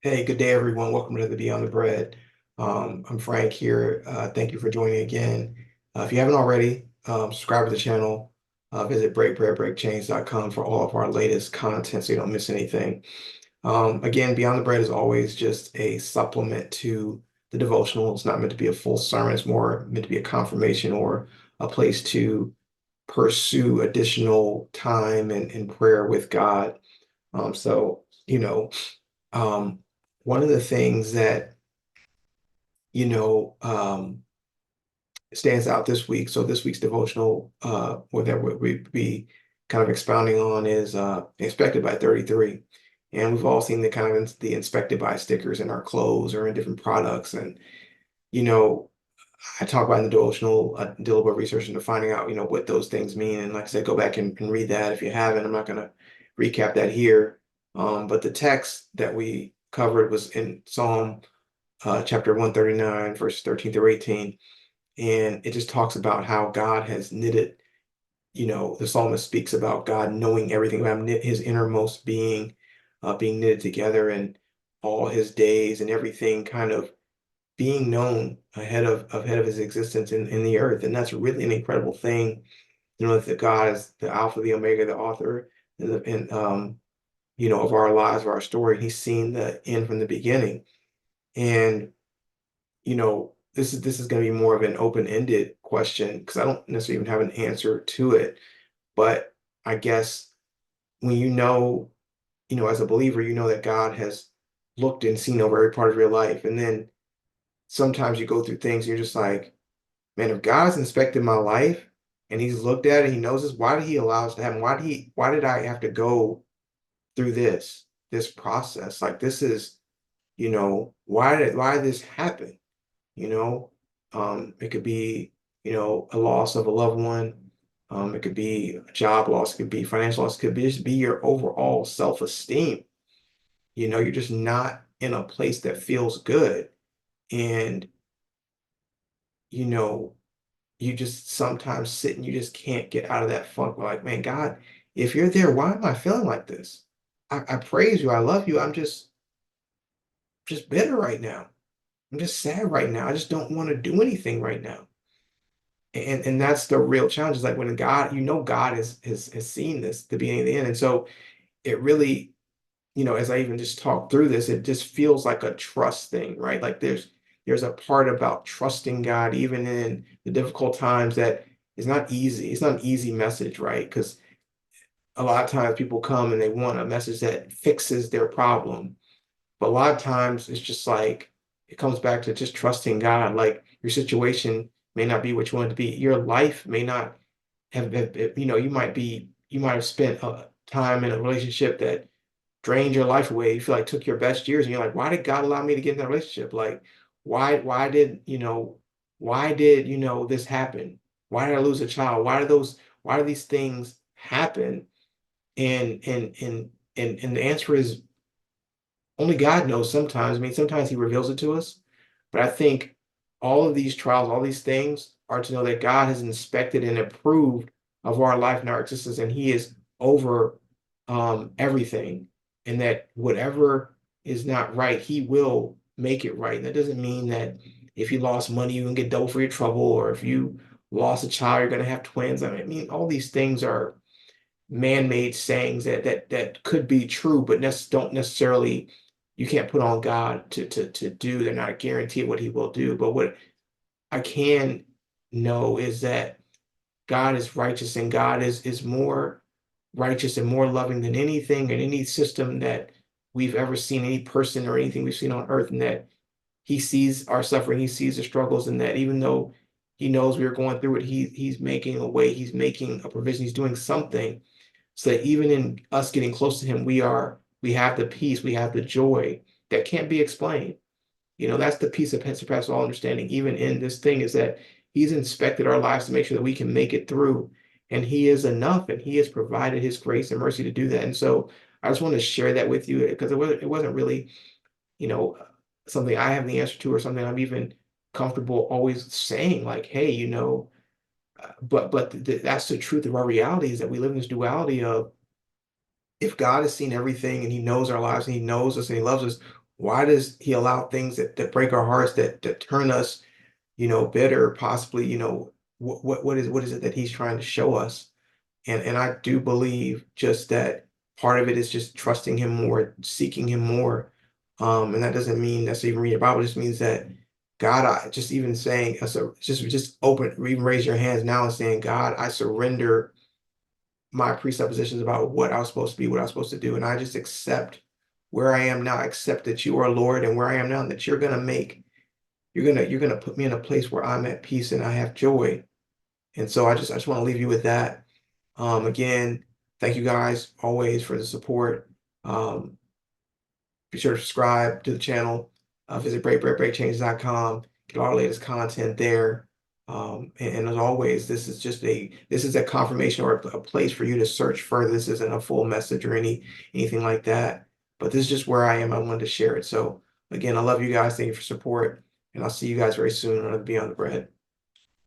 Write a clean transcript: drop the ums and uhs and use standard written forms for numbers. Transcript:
Hey, good day, everyone. Welcome to the Beyond the Bread. I'm Frank here. Thank you for joining again. If you haven't already, subscribe to the channel. Visit breakbreadbreakchains.com for all of our latest content so you don't miss anything. Again, Beyond the Bread is always just a supplement to the devotional. It's not meant to be a full sermon. It's more meant to be a confirmation or a place to pursue additional time and prayer with God. So, um, one of the things that, you know, um, stands out this week. So this week's devotional, or that we be kind of expounding on is inspected by 33. And we've all seen the kind of the inspected by stickers in our clothes or in different products. And, you know, I talk about in the devotional, do a little bit of research into finding out, what those things mean. And like I said, go back and read that if you haven't. I'm not going to recap that here. But the text that we covered was in Psalm chapter 139, verses 13 through 18. And it just talks about how God has knitted, the psalmist speaks about God knowing everything about his innermost being, being knitted together and all his days and everything kind of being known ahead of his existence in the earth. And that's really an incredible thing. That God is the Alpha, the Omega, the author, of our lives, of our story. He's seen the end from the beginning. And this is going to be more of an open-ended question because I don't necessarily even have an answer to it. But I guess when as a believer, you know that God has looked and seen over every part of your life. And then sometimes you go through things, and you're just like, man, if God's inspected my life and he's looked at it, he knows this, why did he allow us to happen? Why did I have to go through this process? Like this is, why did this happen? you know. It could be, a loss of a loved one. It could be a job loss, it could be financial loss, it could be just be your overall self-esteem. You're just not in a place that feels good. And, you know, you just sometimes sit and you just can't get out of that funk. Like, man, God, if you're there, why am I feeling like this? I praise you, I love you. I'm just bitter right now. I'm just sad right now. I just don't want to do anything right now. And that's the real challenge is like when God, God has seen this, the beginning and the end. And so it really, as I even just talk through this, it just feels like a trust thing, right? Like there's a part about trusting God even in the difficult times that is not easy. It's not an easy message, right? Because a lot of times people come and they want a message that fixes their problem. But a lot of times it's just like it comes back to just trusting God. Like your situation may not be what you want it to be. Your life may not have you might have spent time in a relationship that drained your life away. You feel like took your best years, and you're like, why did God allow me to get in that relationship? Like, why did this happen? Why did I lose a child? Why do these things happen? And the answer is only God knows sometimes. I mean, sometimes he reveals it to us, but I think all of these trials, all these things are to know that God has inspected and approved of our life and our existence, and he is over everything. And that whatever is not right, he will make it right. And that doesn't mean that if you lost money, you're gonna get double for your trouble, or if you lost a child, you're gonna have twins. I mean, all these things are man-made sayings that could be true, but don't necessarily you can't put on God to do. They're not a guarantee of what he will do. But what I can know is that God is righteous and God is more righteous and more loving than anything and any system that we've ever seen, any person or anything we've seen on earth, and that he sees our suffering, he sees the struggles, and that even though he knows we are going through it, he's making a way, he's making a provision, he's doing something so that even in us getting close to him, we have the peace, we have the joy that can't be explained. That's the peace that surpasses all understanding, even in this thing, is that he's inspected our lives to make sure that we can make it through. And he is enough, and he has provided his grace and mercy to do that. And so I just want to share that with you because it wasn't really, you know, something I have the answer to or something I'm even comfortable always saying, like, hey, but that's the truth of our reality is that we live in this duality of if God has seen everything and he knows our lives and he knows us and he loves us, why does he allow things that break our hearts, that turn us, bitter, possibly, what is it that he's trying to show us? And I do believe just that part of it is just trusting him more, seeking him more. And that doesn't mean necessarily even read your Bible, it just means that God, I just even saying, so just open, even raise your hands now and saying, God, I surrender my presuppositions about what I was supposed to be, what I was supposed to do. And I just accept where I am now, I accept that you are Lord and where I am now, and that you're gonna put me in a place where I'm at peace and I have joy. And so I just want to leave you with that. Again, thank you guys always for the support. Be sure to subscribe to the channel. Visit breakbreadbreakchange.com. Get all the latest content there. And as always, this is a confirmation or a place for you to search further. This isn't a full message or anything like that. But this is just where I am. I wanted to share it. So again, I love you guys. Thank you for support. And I'll see you guys very soon on Beyond the Bread.